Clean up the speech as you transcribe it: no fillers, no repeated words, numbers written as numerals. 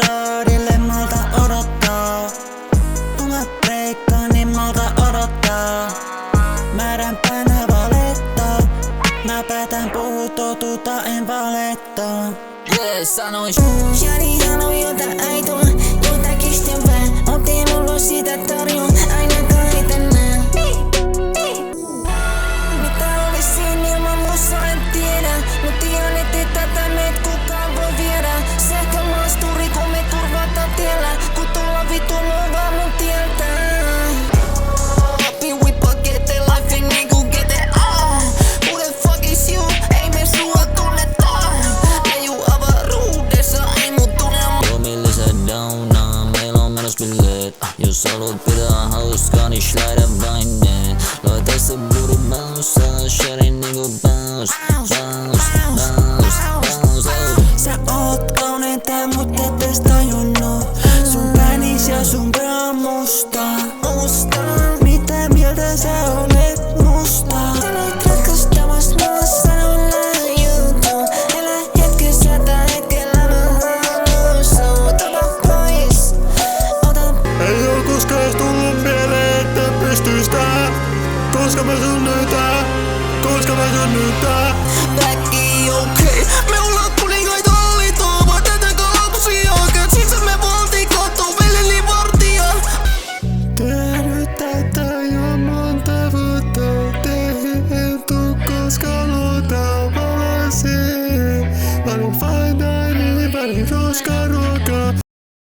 saarille malta odottaa. Tulet breikkaan, niin malta odottaa. Määränpäänä valettaa. Mä päätän puhua totuutta, en valettaa. Sanois Shari haluaa jota aitoa, jota kestävää. Otin mulla sitä tarjoa, ainakaan ei tänään. Mitä olisin ilman musta en tiedä, mut tiedän ettei tätä meet kukaan voi viedä. Sähkömaasturi kun me turvataan tiellä, kun tulla vitu muu vaan mun tieltä. Happy we forget the life and niinku get it all. Who the fuck is you? Ei me sua tunneta. Leiju avaruudessa, ei mut tunne. Tuomi lisää downaa, meil on menoss bileet. Jos haluat pitää hauskaa, niin slide vain ne. Loi tässä bludu bounce, shari niinku bounce. Sä oot kauneita, mut et edes tajunnut.